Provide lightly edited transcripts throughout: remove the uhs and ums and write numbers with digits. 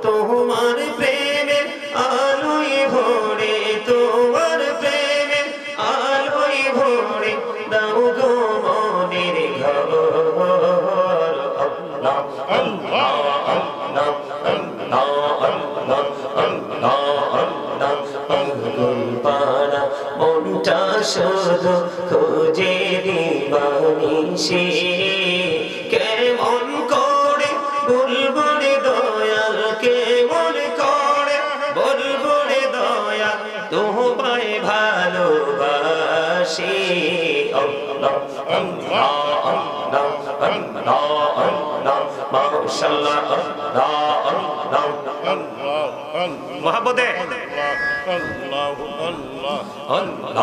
তোমার প্রেমের আলোয় ভরে, তোমার প্রেমের আলোয় ভরে দাও গো মনের ঘর। আল্লাহ আল্লাহ আল্লাহ আল্লাহ আল্লাহ আল্লাহ আল্লাহ পাগল পারা মনটা শুধু খোঁজে দিবানিশি, কেমন করে বলবো রে দয়াল, কেমন করে বলবো রে দয়াল তোমায় ভালোবাসি। আল্লাহ আল্লাহ আল্লাহ আল্লাহ আল্লাহ মাশাআল্লাহ আল্লাহ আল্লাহ আল্লাহ মহব্বতে আল্লাহ আল্লাহ আল্লাহ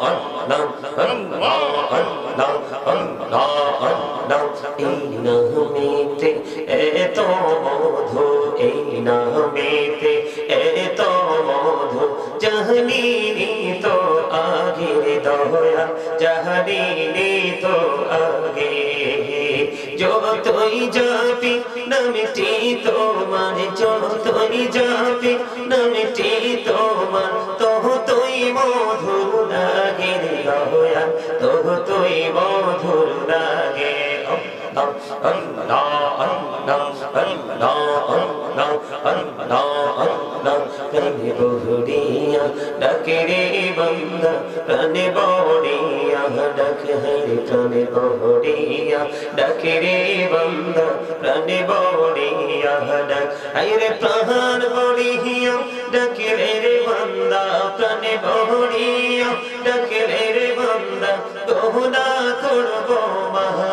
আল্লাহ আল্লাহ আল্লাহ আল্লাহ আল্লাহ। এই নামেতে এত মধু, এই নামেতে এত মধু জাহানিনি তো আগে দয়া, জাহানিনি তো আগে। যতই যাবি নামটি তোমার, যতই যাবি নামটি তোমার, ততই মধুর লাগে দয়া, ততই মধুর লাগে। আল্লাহ আল্লাহ আল্লাহ আল্লাহ আল্লাহ আল্লাহ প্রাণে বহরিয়া ডাকে রে বান্দা, প্রাণে বহরিয়া ডাকে রে, প্রাণে বহরিয়া ডাকে রে বান্দা, প্রাণে বহরিয়া ডাক রে, প্রাণ বহরিয়া ডাকে রে বান্দা, প্রাণে বহরিয়া ডাকে রে বান্দা, দোহনা করব মহা।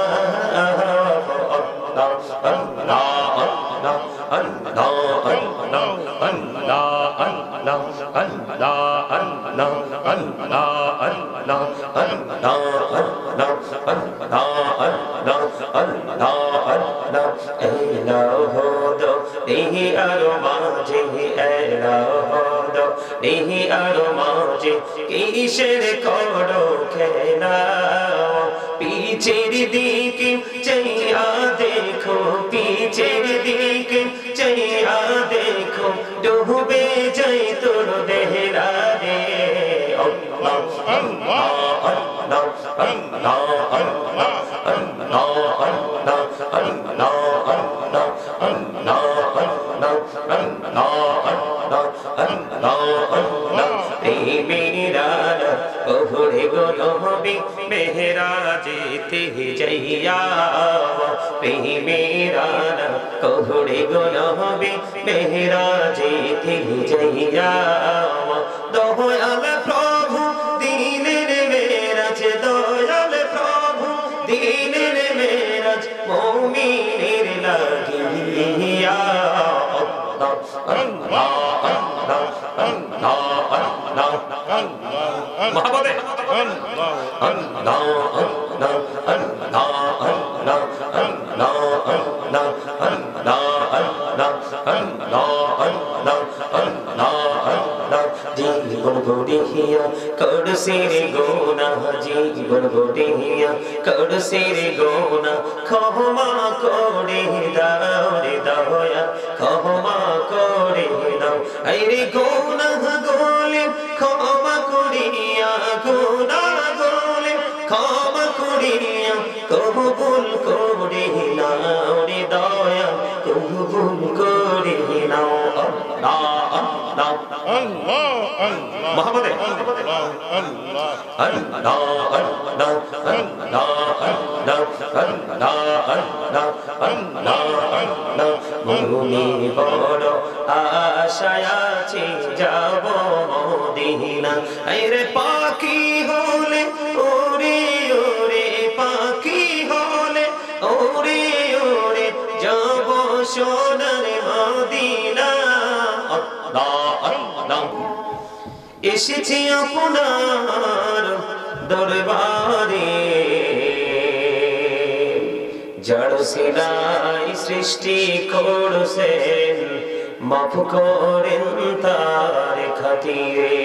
কিসের করো খেলা, পিছের দিকে চাইয়া দেখো, পিছের দিকে চাইয়া দেখো, ডুবে যাই তোর দেহরা রে। আল্লাহ আল্লাহ আল্লাহ আল্লাহ আল্লাহ আল্লাহ আল্লাহ আল্লাহ আল্লাহ আল্লাহ আল্লাহ আল্লাহ আল্লাহ। মেরা বহুরে গো নবী মেহরাজেতে যাইয়া, মেরা বহুরে গো নবী মেহরাজেতে যাইয়া, দয়াল প্রভু দিলের মেরাজ, দয়াল প্রভু দিলের মেরাজ মুমিনের লাগিয়া। আল্লাহ আল্লাহ আল্লাহ আল্লাহ আল্লাহ মহব্বতে আল্লাহ আল্লাহ আল্লাহ আল্লাহ আল্লাহ আল্লাহ আল্লাহ আল্লাহ আল্লাহ আল্লাহ আল্লাহ আল্লাহ আল্লাহ। জীবন গড়িয়া করছে রে গুনাহ, জীবন গড়িয়া করছে রে গুনাহ, ক্ষমা করে দাও রে দয়া, ক্ষমা করে দাও রে গুনাহ গোলে, ক্ষমা করিয়া গুনাহ গোলে, ক্ষমা করিয়া কবুল করে নাও রে দয়া, কবুল করে নাও। আল্লাহ আল্লাহ আল্লাহ আল্লাহ মহব্বতে আল্লাহ আল্লাহ আল্লাহ আল্লাহ আল্লাহ আল্লাহ আল্লাহ আল্লাহ আল্লাহ আল্লাহ। মনে বড় আশায় আছি যাব মদিনা, আরে পাখি হলে ওরে ওরে, পাখি হলে ওরে ওরে যাব সোনার মদিনা। আল্লাহ আল্লাহ এসেছি আপনার দরবারে জড় সিলাই সৃষ্টি করছেন মাফ করেন তার খাতিরে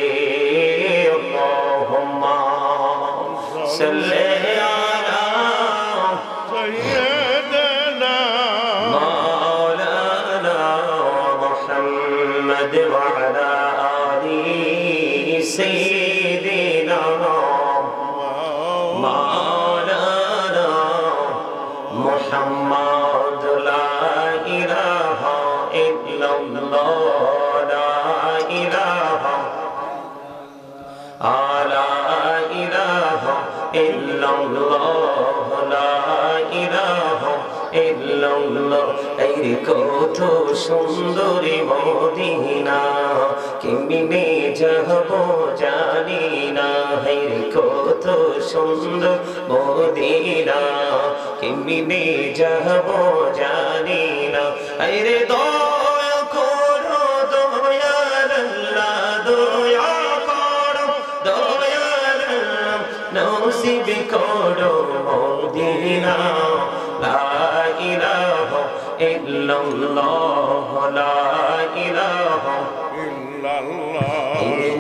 আল্লাহুম্মা সাল্লি আলা সাইয়্যিদিনা মাওলানা মুহাম্মদ ওয়া আলা আলি সাইয়্যিদিনা মাওলানা মুহাম্মদ লা ইলাহা ইল্লাল্লাহ লা ইলাহা লা ইলাহা ইল্লাল্লাহ লা ইলাহা ইল্লাল্লাহ এই কত সুন্দরী মদিনা কেমনে যাব জানি না এই কত সুন্দর মদিনা কেমনে যাব জানি না আরে দয়া করো দয়াল আল্লাহ দয়া করো দয়াল নসিব করো মদিনা লা ইলাহা ইল্লাল্লাহ লা ইলাহা ইল্লাল্লাহ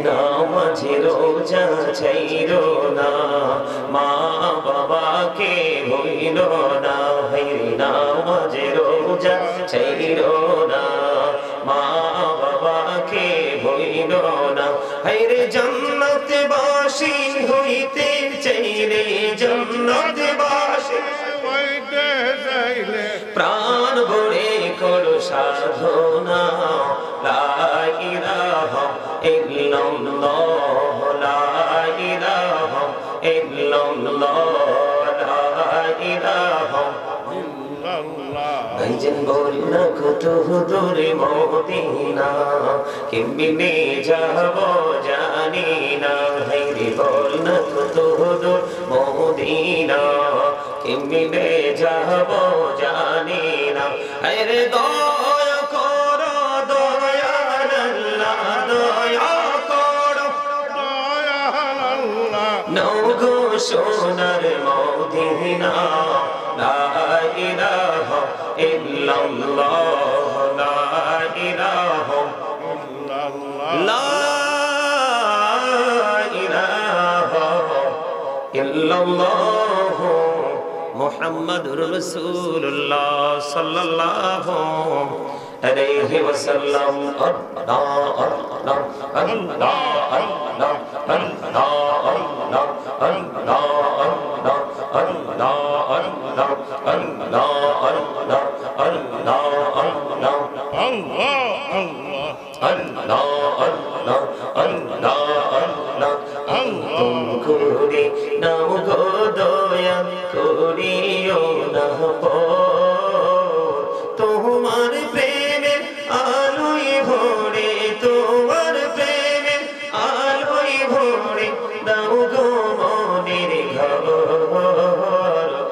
নামাজে রোজা ছাইরো না মা বাবাকে ভুইলো না নামাজে রোজা ছাইরো না মা বাবাকে ভুইলো না হায়রে জান্নাত বাসী হইতে চাইলে জান্নাত বাসী হইতে চাইলে প্রাণ ভরে করো সাধনা লা ইলাহা ইল্লাল্লাহ লা ইলাহা ইল্লাল্লাহ লা ইলাহা ইল্লাল্লাহ ভাইজান বলনা কত দূরে মদিনা কেমনে যাব জানি না ভাইরে বলনা কত দূর মদিনা কেমনে যাব জানি না আরে দয়া করো দয়াল আল্লাহ দয়া করো দয়াল আল্লাহ নগো সোনার মদিনা লা ইলাহা ইল্লাল্লাহ লা ইলাহা ইল্লাল্লাহ লা ইলাহা ইল্লাল্লাহ মুহাম্মাদুর রাসূলুল্লাহ সাল্লাল্লাহু আলাইহি ওয়াসাল্লাম আল্লাহ আল্লাহ আল্লাহ আল্লাহ আল্লাহ আল্লাহ আল্লাহ আল্লাহ আল্লাহ আল্লাহ আল্লাহ আল্লাহ আল্লাহ আল্লাহ আল্লাহ আল্লাহ আল্লাহ আল্লাহ করে নাও গো দয়া করিও না তোমার প্রেমে আলোয় ভরে তোমার প্রেমে আলোয় ভরে দাও গো মনের ঘর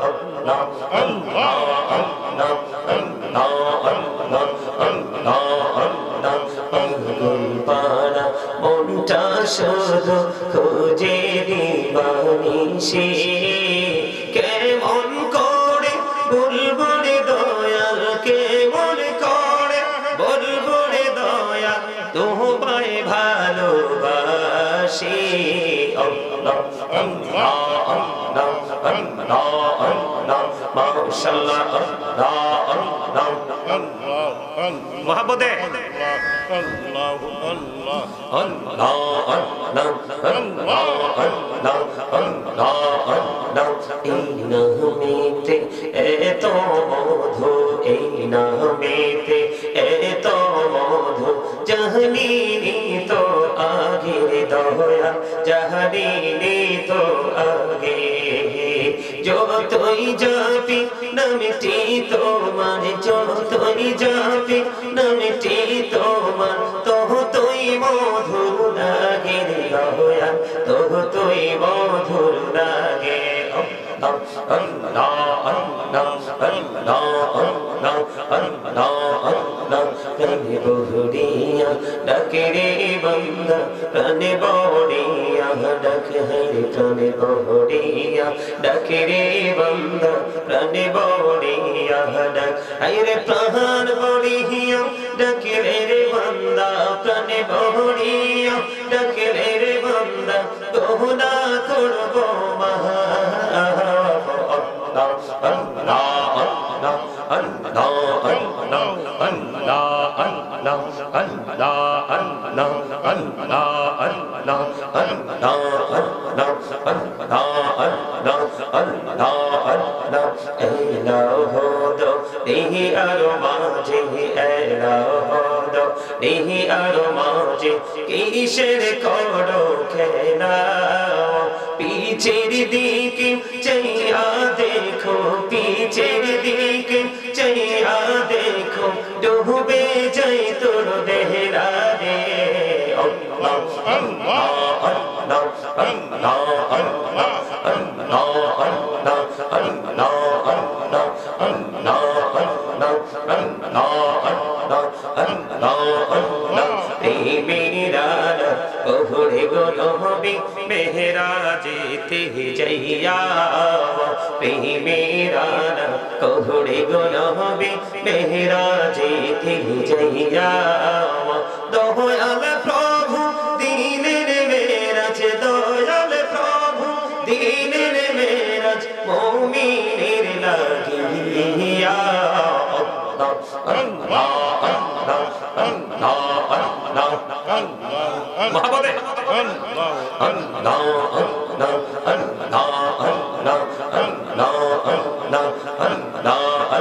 আল্লাহ আল্লাহ আল্লাহ আল্লাহ আল্লাহ আল্লাহ আল্লাহ আল্লাহ পারা মনটা শুধু খোঁজে দিবানিশি কেমন করে বলবো রে দয়াল কেমন করে বলবো রে দয়াল তোমায় ভালোবাসি আল্লাহ আল্লাহ আল্লাহ আল্লাহ আল্লাহ মাশাআল্লাহ আল্লাহ আল্লাহ আল্লাহ মুহাব্বতে আল্লাহ আল্লাহ আল্লাহ আল্লাহ আল্লাহ আল্লাহ আল্লাহ আল্লাহ এই নামেতে এত মধু এই নামেতে এত মধু জাহানি তো আগে দয়া জাহানি তো আগে যতই যাবি নামটি তোমার যতই যাবি নামটি তোমার ততই মধুর লাগে দয়া ততই মধুর লাগে আল্লাহ আল্লাহ আল্লাহ আল্লাহ আল্লাহ আল্লাহ প্রেমে বহুরিয়া ডাকে রে বান্দা প্রাণে বড়িয়া ডাকে রে প্রাণে বড়িয়া ডাকে রে বান্দা প্রাণে বড়িয়া ডাক রে প্রাণ বড়িয়া ডাকে রে বান্দা প্রাণে বড়িয়া ডাকে রে বান্দা গহনা করব মহা কিসের করো খেলা পিছের দিকে চাইয়া দেখো পিছের দিকে চাইয়া দেখো ডুবে যাই তোর দেহরা রে আল্লাহ আল্লাহ আল্লাহ আল্লাহ আল্লাহ আল্লাহ আল্লাহ আল্লাহ আল্লাহ আল্লাহ বহুরে গোলবি মেহরাজেতে যাইয়া প্রেমেরানা কহুরে গোলবি মেহরাজেতে যাইয়া দয়াল প্রভু দিনের মেরাজ দয়াল প্রভু দিনের মেরাজ মুমিনের লাগিয়া আল্লাহ আল্লাহ আল্লাহ আল্লাহ আল্লাহ মহব্বতে আল্লাহ আল্লাহ আল্লাহ আল্লাহ আল্লাহ আল্লাহ আল্লাহ আল্লাহ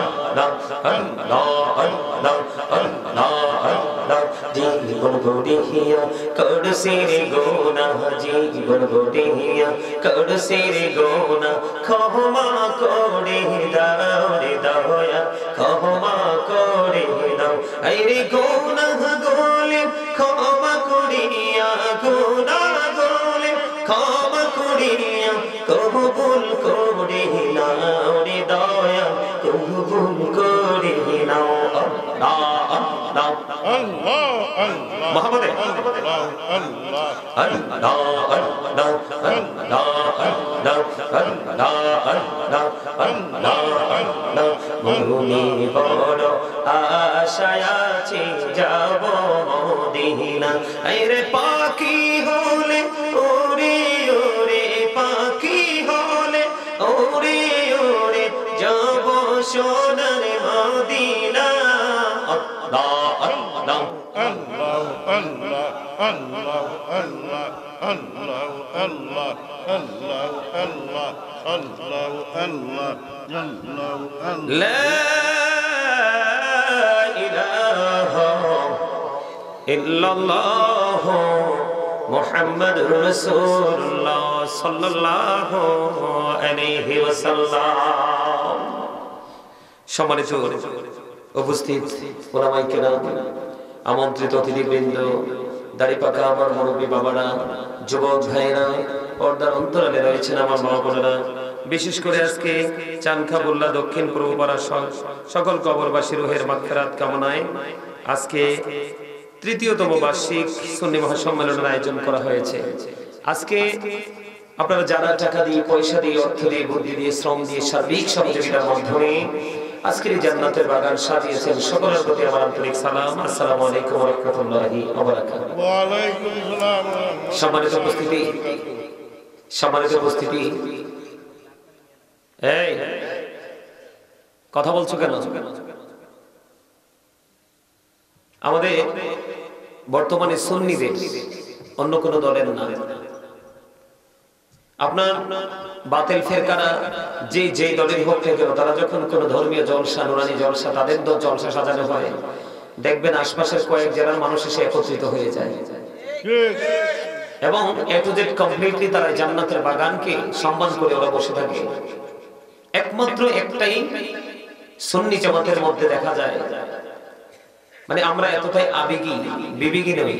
আল্লাহ আল্লাহ আল্লাহ আল্লাহ জীবন গড়িয়া করছে রে গোনা জীবন গড়িয়া করছে রে গোনা ক্ষমা করে দাও রে দয়া ক্ষমা করে দাও আরে গোনা গোলে ক্ষমা করিয়া গোনা গোলে ক্ষমা করিয়া কবুল করে নাও রে দয়া কবুল করে নাও আল্লাহ আল্লাহ আল্লাহ আল্লাহ মুহাম্মদে আল্লাহ আল্লাহ আল্লাহ আল্লাহ আল্লাহ আল্লাহ আল্লাহ আল্লাহ আল্লাহ মনে বড় আশায় আছি যাব মদিনা আরে পাখি হলে ওরে ওরে পাখি হলে ওরে ওরে যাব সোনার মদিনা আল্লাহ আল্লাহ আল্লাহ আল্লাহ আল্লাহ আল্লাহ আল্লাহ আল্লাহ আল্লাহ আল্লাহ আল্লাহ আল্লাহ আল্লাহ লা ইলাহা ইল্লাল্লাহ মুহাম্মাদুর রাসূলুল্লাহ সাল্লাল্লাহু আলাইহি ওয়াসাল্লাম। সম্মানিত উপস্থিত ওলামায়ে কেরাম, আমন্ত্রিত অতিথিবৃন্দ, দাড়িপাকা আমার মুরব্বী বাবারা, যুবক ভাইরা, পর্দার অন্তরালে রয়েছেন আমার মা বোনেরা, বিশেষ করে আজকে চানখাবুল্লাহ দক্ষিণ পূর্ব পাড়া সকল কবরবাসী রুহের মাগফিরাত কামনায় আজকে তৃতীয়তম বার্ষিক সুন্নি মহাসম্মেলনের আয়োজন করা হয়েছে। আজকে আপনারা যারা টাকা দিয়ে, পয়সা দিয়ে, অর্থ দিয়ে, বুদ্ধি দিয়ে, শ্রম দিয়ে, সার্বিক সহযোগিতার মাধ্যমে আজকের এই জান্নাতের বাগান সাজিয়েছেন, সকলের প্রতি আমার আন্তরিক সালাম। আসসালামু আলাইকুম ওয়া রাহমাতুল্লাহি ওয়া বারাকাতুহু। ওয়া আলাইকুম আসসালাম। সম্মানিত উপস্থিতি, সম্মানিত উপস্থিতি, এই কথা বলছো কেন? আমাদের বর্তমানে সুন্নিদের, অন্য কোন দলের না, আপনার বাতিল ফেরকারা যে দলের হোক না কেন, তারা যখন কোন ধর্মীয় জলসা, নুরানি জলসা, তাদের জলসা সাজানো হয়, দেখবেন আশপাশের কয়েক জেলার মানুষ এসে একত্রিত হয়ে যায় এবং এ টু জেড কমপ্লিটলি তারা জান্নাতের বাগানকে সম্মান করে ওরা বসে থাকে। একমাত্র একটাই সুন্নি জামাতের মধ্যে দেখা যায়, মানে আমরা এতটাই আবেগী বিবেকী নই,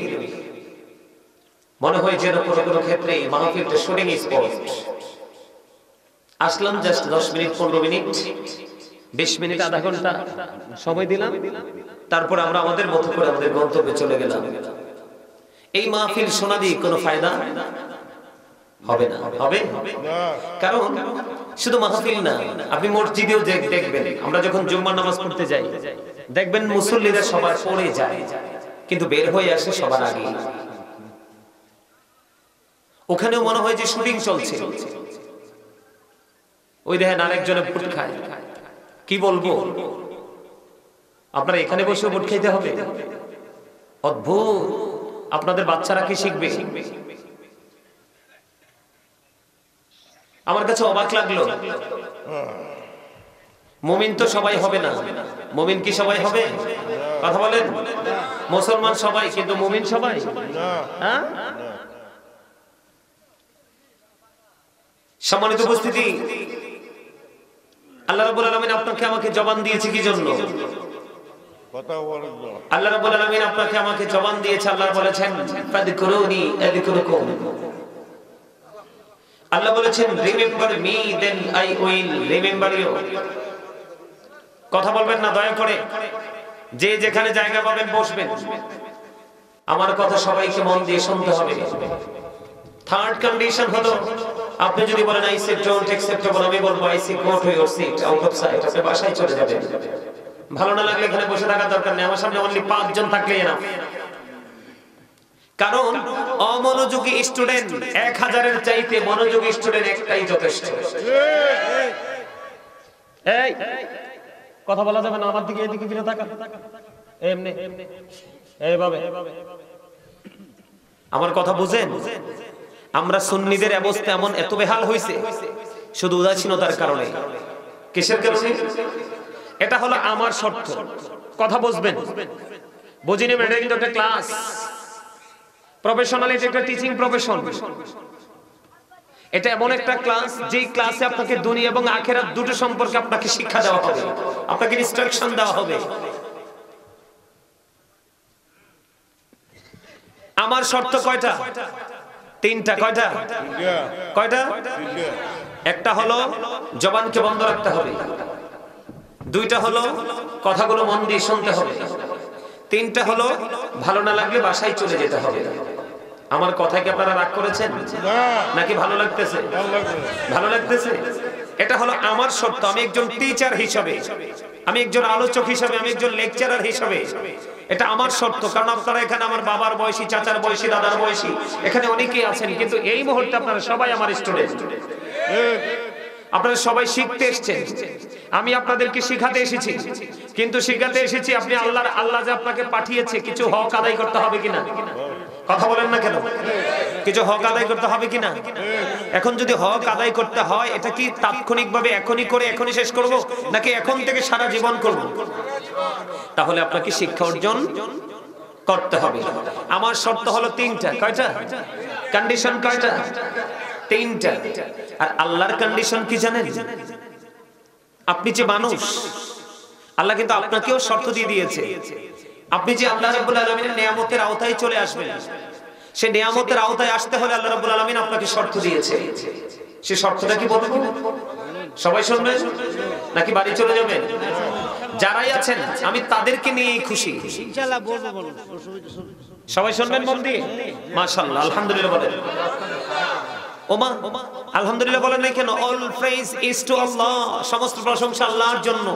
মনে হয় যেন কোনো কোনো ক্ষেত্রে মাহফিলটা শুটিং স্পট। আসলাম জাস্ট 10 মিনিট 15 মিনিট, 20 মিনিট আধা ঘন্টা সময় দিলাম, তারপর আমরা আমাদের মতো করে আমাদের গন্তব্যে চলে গেলাম। এই মাহফিল শোনা দিয়ে কোনো ফায়দা হবে না, হবে না। কারণ শুধু মাহফিল না, আপনি মসজিদেও দেখবেন, আমরা যখন জুম্মার নামাজ পড়তে যাই দেখবেন মুসল্লিরা সবার পড়ে যায়, কিন্তু বের হয়ে আসে সবার আগে। ওখানেও মনে হয় যে শুটিং চলছে। ওই দেখেন আরেকজনে ভোট খায়, কি বলবো, আপনারা এখানে বসে ভোট খাইতে হবে? অদ্ভুত। আপনাদের বাচ্চারা কি শিখবে? আমার কাছে অবাক লাগলো, মুমিন তো সবাই হবে না। মুমিন কি সবাই হবে? কথা বলেন। মুসলমান সবাই, কিন্তু মুমিন সবাই? হ্যাঁ। সম্মানিত উপস্থিতি, আল্লাহ রাব্বুল আলামিন আপনাকে আমাকে জবান দিয়েছে কি জন্য? আল্লাহ রাব্বুল আলামিন আপনাকে আমাকে জবান দিয়েছে। আল্লাহ বলেছেন ফাযকুরুনি আযকুরুকুম। আল্লাহ বলেছেন remember me then I will remember you. কথা বলবেন না দয়া করে, যে যেখানে জায়গা পাবেন বসবেন। আমার কথা সবাইকে মন দিয়ে শুনতে হবে। থার্ড কন্ডিশন হলো, আপনি যদি বলেন আই সে ডোন্ট অ্যাকসেপ্টেবল, আমি বলবো I say go to your seat out of sight. আপনি বাসায় চলে যাবেন। ভালো না লাগলে এখানে বসে থাকার দরকার নেই। আমার সামনে অনলি 5 জন থাকলেই না। কারণ অমনোযোগী স্টুডেন্ট 1000-এর চাইতে মনোযোগী স্টুডেন্ট একটাই যথেষ্ট। এই কথা বলা যাবে না, আমার দিকে এদিকে ফিরে তাকা, এমনি এইভাবে। আমার কথা বুঝেন? আমরা সুন্নিদের অবস্থা এমন এত বেহাল হয়েছে শুধু উদাসীনতার কারণে। কিসের কারণে? এটা হলো আমার শর্ত। কথা বুঝবেন, বুঝিনি ম্যাডাম, এটা একটা ক্লাস, প্রফেশনাল, এটা একটা টিচিং প্রফেশন। এটা এমন একটা ক্লাস যে ক্লাসে আপনাকে দুনিয়া এবং আখিরাত দুটো সম্পর্কে আপনাকে শিক্ষা দেওয়া হবে, আপনাকে ইনস্ট্রাকশন দেওয়া হবে। আমার শর্ত কয়টা? 3টা। কয়টা? কয়টা? একটা হলো জবানকে বন্ধ রাখতে হবে, 2টা হলো কথাগুলো মন দিয়ে শুনতে হবে, 3টা হলো ভালো না লাগলে বাসায় চলে যেতে হবে। আমার কথায় কি আপনারা রাগ করেছেন নাকি ভালো লাগতেছে? ভালো লাগতেছে। এটা হলো আমার শর্ত। আমি একজন টিচার হিসেবে, আমি একজন আলোচক হিসেবে, আমি একজন লেকচারার হিসেবে, এটা আমার শর্ত। কারণ আপনারা এখানে আমার বাবার বয়সী, চাচার বয়সী, দাদার বয়সী, এখানে অনেকেই আছেন, কিন্তু এই মুহূর্তে আপনারা সবাই আমার স্টুডেন্ট। আপনারা সবাই শিখতে এসেছেন, আমি আপনাদেরকে শিখাতে এসেছি। কিন্তু শিখাতে এসেছি আপনি আল্লাহ যে আপনাকে পাঠিয়েছে, কিছু হক আদায় করতে হবে কিনা? কথা বলেন না কেন? কিছু হক আদায় করতে হবে কিনা? এখন যদি হক আদায় করতে হয়, এটা কি তাৎক্ষণিকভাবে এখনই করে এখনই শেষ করব, নাকি এখন থেকে সারা জীবন করব? তাহলে আপনাকে শিক্ষা অর্জন করতে হবে। আমার শর্ত হলো 3টা। কয়টা? কন্ডিশন কয়টা? 3টা। আর আল্লাহর কন্ডিশন কি জানেন? আপনি যে মানুষ, আল্লাহ কিন্তু আপনাকেও শর্ত দিয়ে দিয়েছে। আপনি যে আল্লাহ রাব্বুল আলামিনের নিয়ামতের আওতায় চলে আসবেন, সেই নিয়ামতের আওতায় আসতে হলে আল্লাহ রাব্বুল আলামিন আপনাকে শর্ত দিয়েছে। সেই শর্তটা কি বলবো? সবাই শুনবেন নাকি বাড়ি চলে যাবেন? যারাই আছেন আমি তাদেরকে নিয়েই খুশি, ইনশাআল্লাহ বলবো। সবাই শুনবেন মন দিয়ে? মাশাআল্লাহ, আলহামদুলিল্লাহ বলেন। ওমা আলহামদুলিল্লাহ বলেন না কেন? অল প্রেজ ইজ টু আল্লাহ, সমস্ত প্রশংসা আল্লাহর জন্য।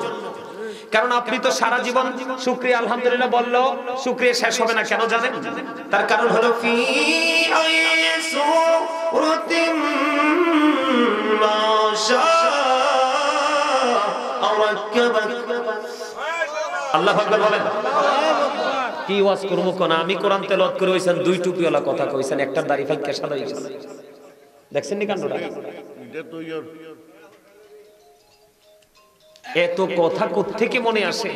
কারণ আপনি তো সারা জীবন শুকরিয়া আলহামদুলিল্লাহ বললেও শুকরিয়া শেষ হবে না। কেন জানেন? তার কারণ হলো ফি আইসুরাতিম মাশা আরাকাবাক। আল্লাহু আকবার বলেন। কি ওয়াজ করব কোন? আমি কোরআন তেলাওয়াত করে হইছেন 2 টুপিওয়ালা কথা কইছেন, একটা দাড়ি ফাঁকা সাদা হইছে। দেখছেন নি কাণ্ডটা? এটা তো এত কথা কোত্থেকে মনে আসে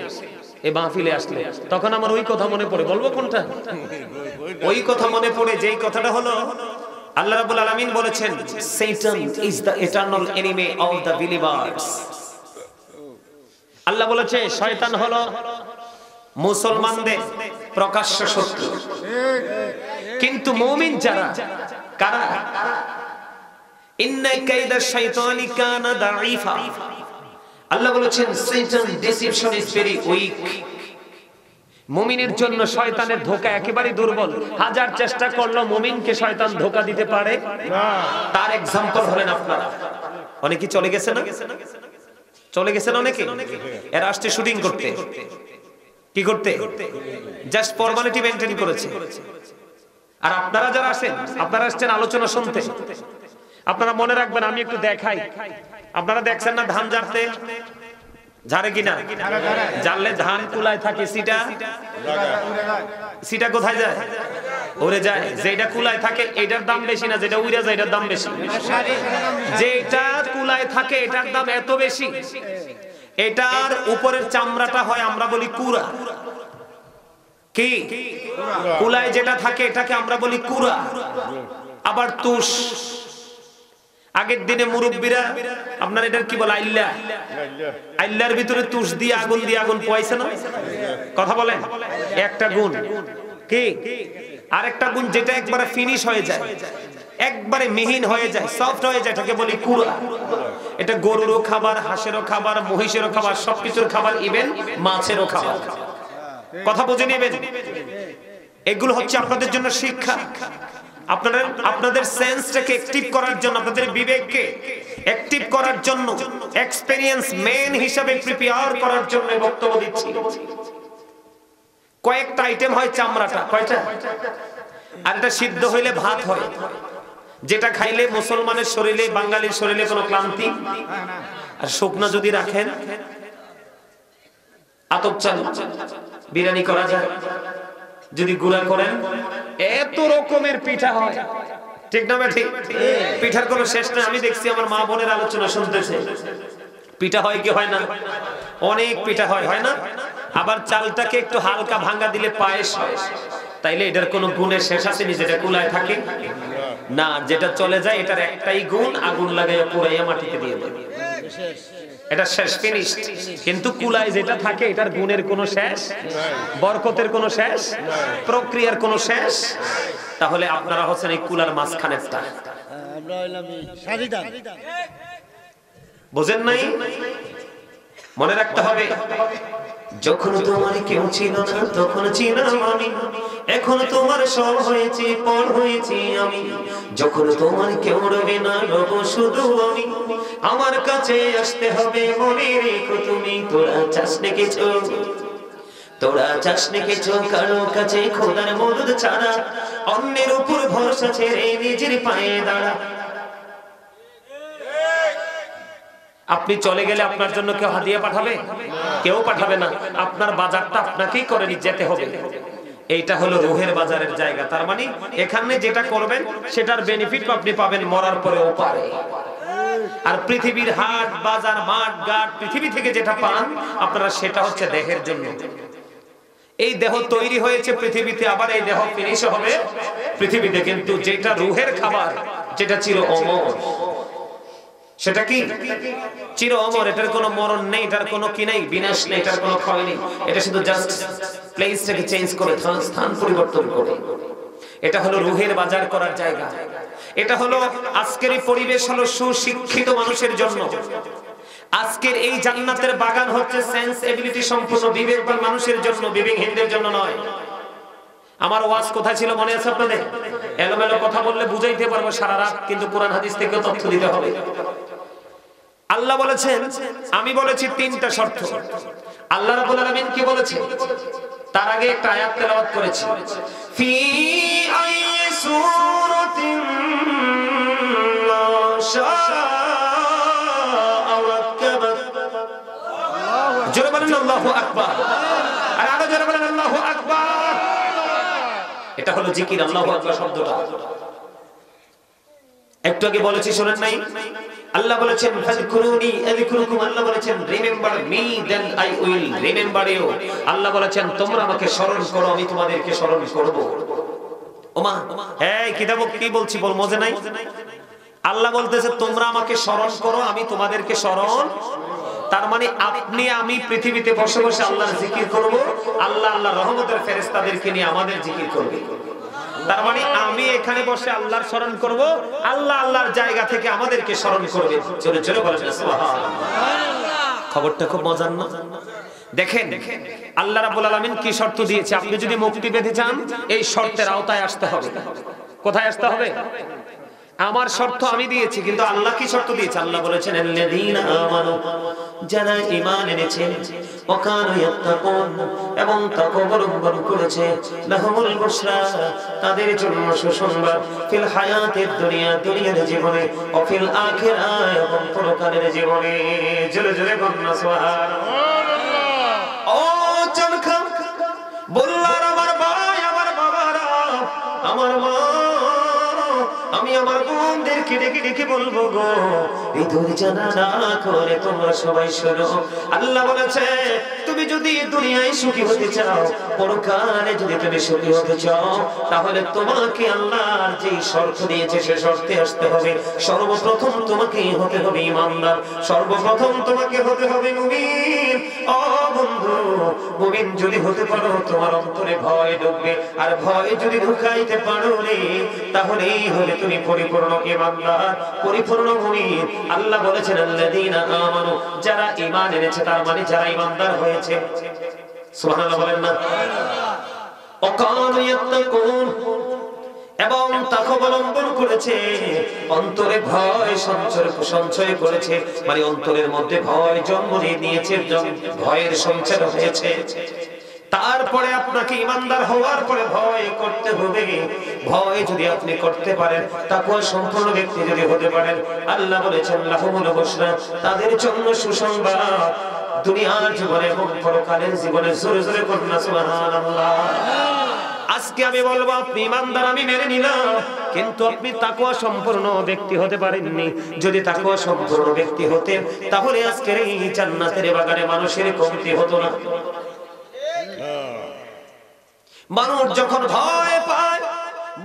এই মাহফিলে আসলে? তখন আমার ওই কথা মনে পড়ে। বলবো কোনটা? ওই কথা মনে পড়ে যেই কথাটা হলো আল্লাহ রাব্বুল আলামিন বলেছেন Satan is the eternal enemy of the believers। আল্লাহ বলেছে শয়তান হলো মুসলমানদের প্রকাশ্য শত্রু, কিন্তু মুমিন যারা, কারা? ইন্না কাইদা শাইতানি কানা দাঈফা। আল্লাহ বলেছেন Satan deception is very weak. মুমিনের জন্য শয়তানের ধোঁকা একেবারে দুর্বল। হাজার চেষ্টা করলো মুমিনকে শয়তান ধোঁকা দিতে পারে না। তার एग्जांपल হলেন আপনারা। অনেকে চলে গেছে না? চলে গেছেন অনেকে। এরা আসছে শুটিং করতে। কি করতে? জাস্ট ফর্মালিটি মেইনটেইন করেছে। আর আপনারা যারা আছেন, আপনারা আসছেন আলোচনা শুনতে। আপনারা মনে রাখবেন, আমি একটু দেখাই। আপনারা দেখছেন না ধান ঝাড়তে? ঝাড়ে কিনা? জানলে ধান কুলায় থাকে, সিটা কোথায় যায়? উড়ে যায়। যেটা কুলায় থাকে এটার দাম বেশি না, যেটা উড়ে যায় এটার দাম বেশি। যেটা কুলায় থাকে এটার দাম এত বেশি, এটার উপরের চামড়াটা হয় আমরা বলি কুড়া। কি কুলায় যেটা থাকে এটাকে আমরা বলি কুড়া। আবার তুষ, আগের দিনে মুরব্বীরা আপনার এটার কি বলে আইল্লা, আইল্লার ভিতরে তুষ দিয়ে আগুন পোয়াইছে না? কথা বলেন। একটা গুণ কি, আরেকটা গুণ যেটা একবারে ফিনিশ হয়ে যায়, একবারে মিহিন হয়ে যায়, সফট হয়ে যায়, এটাকে বলি কুড়া। এটা গরুরও খাবার, হাঁসেরও খাবার, মহিষেরও খাবার, সবকিছুর খাবার, ইভেন মাছেরও খাবার। কথা বুঝে নেবেন। এগুলো হচ্ছে আপনাদের জন্য শিক্ষা। আপনাদের সেন্সটাকে অ্যাক্টিভ করার জন্য, আপনাদের বিবেককে অ্যাক্টিভ করার জন্য, এক্সপেরিয়েন্স ম্যান হিসেবে প্রিপেয়ার করার জন্য বক্তব্য দিচ্ছি। কয়েকটা আইটেম হয় চামড়াটা, কয়টা? আর এটা সিদ্ধ হইলে ভাত হয়, যেটা খাইলে মুসলমানের শরীরে, বাঙালির শরীরে কোনো ক্লান্তি। আর শুকনা যদি রাখেন, আতপ চাল বিরিয়ানি করা যায়, যদি গুঁড়া করেন এত রকমের পিঠা হয়। ঠিক না ঠিক? পিঠার কোনো শেষ নেই। আমি দেখছি আমার মা বোনের আলোচনা শুনতেছে, পিঠা হয় কি হয় না? অনেক পিঠা হয়, হয় না? আবার চালটাকে একটু হালকা ভাঙা দিলে পায়েস হয়। তাইলে এটার কোনো গুণের শেষ আছে নি? যেটা কুলায় থাকে না, যেটা চলে যায় এটার একটাই গুণ, আগুন লাগাইয়া পুরাইয়া মাটিতে দিয়ে দেয়, এটা শেষ, ফিনিশ। কিন্তু কুলায় যেটা থাকে এটার গুণের কোনো শেষ, বরকতের কোনো শেষ, প্রক্রিয়ার কোনো শেষ। তাহলে আপনারা হচ্ছেন এই কুলার মাঝখানেরটা। বুঝেন নাই? মনে রাখতে হবে, যখন তোমার কেউ ছিল না তখন ছিলাম আমি, এখন তোমার সব হয়েছে, পর হয়েছি আমি। যখন তোমার কেউ রবে না, রব শুধু আমি। আমার কাছে আসতে হবে, মনে রেখো তুমি। তোরা চাস নেকেছো, তোরা চাস নেকেছো কারো কাছে খোদার মদদ ছাড়া, অন্যের উপর ভরসা ছেড়ে নিজের পায়ে দাঁড়া। আপনি চলে গেলে আপনার জন্য কেউ হাদিয়া পাঠাবে? কেউ পাঠাবে না। আপনার বাজারটা আপনাকেই করে যেতে হবে। এইটা হলো রুহের বাজারের জায়গা। তার মানে এখানে যেটা করবেন সেটার বেনিফিট আপনি পাবেন মরার পরেও পারে। আর পৃথিবীর হাট বাজার, মাঠ ঘাট, পৃথিবী থেকে যেটা পান আপনারা, সেটা হচ্ছে দেহের জন্য। এই দেহ তৈরি হয়েছে পৃথিবীতে, আবার এই দেহ ফিনিশ হবে পৃথিবীতে। কিন্তু যেটা রুহের খাবার, যেটা চির অমর, সেটা কি চির অমর। এটার কোনো মরণ নেই, এটার কোনো কি নেই, বিনাশ নেই, এটার কোনো ক্ষয় নেই। এটা শুধু জাস্ট প্লেসটাকে চেঞ্জ করে, স্থান পরিবর্তন করে। এটা হলো রুহের বাজার করার জায়গা। এটা হলো আজকের এই পরিবেশ হলো সুশিক্ষিত মানুষের জন্য। আজকের এই জান্নাতের বাগান হচ্ছে সেন্স এবিলিটি সম্পন্ন বিবেকবান মানুষের জন্য, বিবেকহীনদের জন্য নয়। আমার ওয়াজ কোথায় ছিল মনে আছে আপনাদের? এলোমেলো কথা বললে বুঝাইতে পারবো সারা রাত, কিন্তু কোরআন হাদিস থেকে তথ্য দিতে হবে। আল্লাহ বলেছেন, আমি বলেছি তিনটা শর্ত। আল্লাহ রাব্বুল আলামিন কি বলেছেন? তার আগে একটা আয়াত তেলাওয়াত করেছি, ফি আইয়ি সূরাতিন মা শাআ রাক্কাবা। জোরে বলেন আল্লাহু আকবার। আর আরো জোরে বলেন আল্লাহু আকবার। এটা হলো জিকির, আল্লাহু আকবার শব্দটা। একটু আগে বলেছি, শুনেন নাই? আল্লাহ বলেছেন ফাযকুরুনি আযকুরুকুম। আল্লাহ বলেছেন remember me then I will remember you. Allah বলেছেন তোমরা আমাকে স্মরণ করো, আমি তোমাদেরকে স্মরণ করব। ওমা এই কিতাব কি বলছি বল মজা নাই? আল্লাহ বলতেছে তোমরা আমাকে স্মরণ করো, আমি তোমাদেরকে স্মরণ। তার মানে আপনি আমি পৃথিবীতে বসে বসে আল্লাহর জিকির করব, আল্লাহ আল্লাহর রহমতের ফেরেশতাদেরকে নিয়ে আমাদের জিকির করবে। তার মানে আমি এখানে বসে আল্লাহর স্মরণ করব, আল্লাহ আল্লাহর জায়গা থেকে আমাদেরকে স্মরণ করবে। চলে চলে বলেন সুবহানাল্লাহ। খবরটা খুব মজার না? দেখেন আল্লাহ রাব্বুল আলামিন কি শর্ত দিয়েছে, আপনি যদি মুক্তি পেতে চান এই শর্তের আওতায় আসতে হবে। কোথায় আসতে হবে? আমার শর্ত আমি দিয়েছি, কিন্তু আল্লাহ কি শর্ত দিয়েছে? আল্লাহ বলেছেন আল্লাযীনা আমানু, যারা ঈমান এনেছে, ওয়া কানু ইয়াত্তাকুন, এবং তাকওয়া অবলম্বন করেছে, লাহুমুল বুশরা, তাদের জন্য সুসংবাদ, ফিল হায়াতিদ দুনিয়া, দুনিয়ার জীবনে, ও ফিল আখিরাহ, এবং পরকালের জীবনে। জোরে জোরে বলুন সুবহানাল্লাহ। ও চলখা বললার আমার ভাই, আমার বাবারা, আমার মা, আমি আমার বোনদেরকে ডেকে ডেকে বলবো গো, হৃদয় জানা না করে তোমরা সবাই শোনো। আল্লাহ বলেছে তুমি যদি দুনিয়ায় সুখী হতে চাও, পরকালে যদি তুমি সুখী হতে চাও, তাহলে তোমাকে আল্লাহর যে শর্ত দিয়েছে সে শর্তে আসতে হবে। সর্বপ্রথম তোমাকে হতে হবে ঈমানদার, সর্বপ্রথম তোমাকে হতে হবে মুমিন। ও বন্ধু, মুমিন যদি হতে পারো তোমার অন্তরে ভয় ঢুকবে, আর ভয় যদি ঢুকাইতে পারো রে, তাহলেই হলে তুমি পরিপূর্ণ ঈমানদার, পরিপূর্ণ মুমিন। আল্লাহ বলেছেন আল্লাযীনা আমানু, যারা ঈমান এনেছে, তার মানে যারা ঈমানদার হয়েছে। সুবহানাল্লাহ বলেন না? ওয়া কানু ইয়াত্তাকুন, এবং তাকওয়া অবলম্বন করেছে, অন্তরে ভয় সঞ্চয় করেছে, মানে অন্তরের মধ্যে ভয় জন্ম নিয়েছে, ভয়ের সঞ্চার হয়েছে। তারপরে আপনাকে ঈমানদার হওয়ার পরে ভয় করতে হবে। ভয় যদি আপনি করতে পারেন, তাকওয়া সম্পন্ন ব্যক্তি যদি হতে পারেন, আল্লাহ বলেছেন লাহুমুল বুশরা, তাদের জন্য সুসংবাদ, দুনিয়ার জীবনে এবং পরকালের জীবনে। জোরে জোরে বলুন সুবহানাল্লাহ। আজকে আমি বলবো আপনি ঈমানদার, আমি মেনে নিলাম, কিন্তু আপনি তাকওয়া সম্পূর্ণ ব্যক্তি হতে পারেননি। যদি তাকওয়া সম্পূর্ণ ব্যক্তি হতেন, তাহলে আজকের এই জান্নাতের বাগানে মানুষের কমতি হতো না। মানুষ যখন ভয় পায়,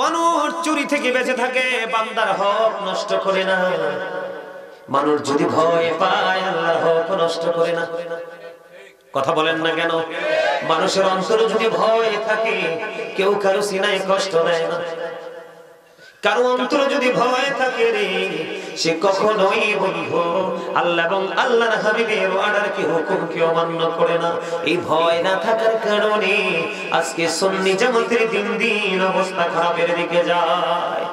মানুষ চুরি থেকে বেঁচে থাকে, বান্দার হক নষ্ট করে না। মানুষ যদি ভয় পায়, আল্লাহর হক নষ্ট করে না। কথা বলেন না কেন? মানুষের অন্তরে যদি ভয় থাকে, কেউ কারো সিনায় কষ্ট দেয় না। কারো অন্তরে যদি ভয় থাকে রে, সে কখনোই বন্ধু আল্লাহ এবং আল্লাহর হাবিবের অর্ডারকে, হুকুমকে অমান্য করে না। এই ভয় না থাকার কারণে আজকে সুন্নি জামাতের দিন দিন অবস্থা খারাপের দিকে যায়।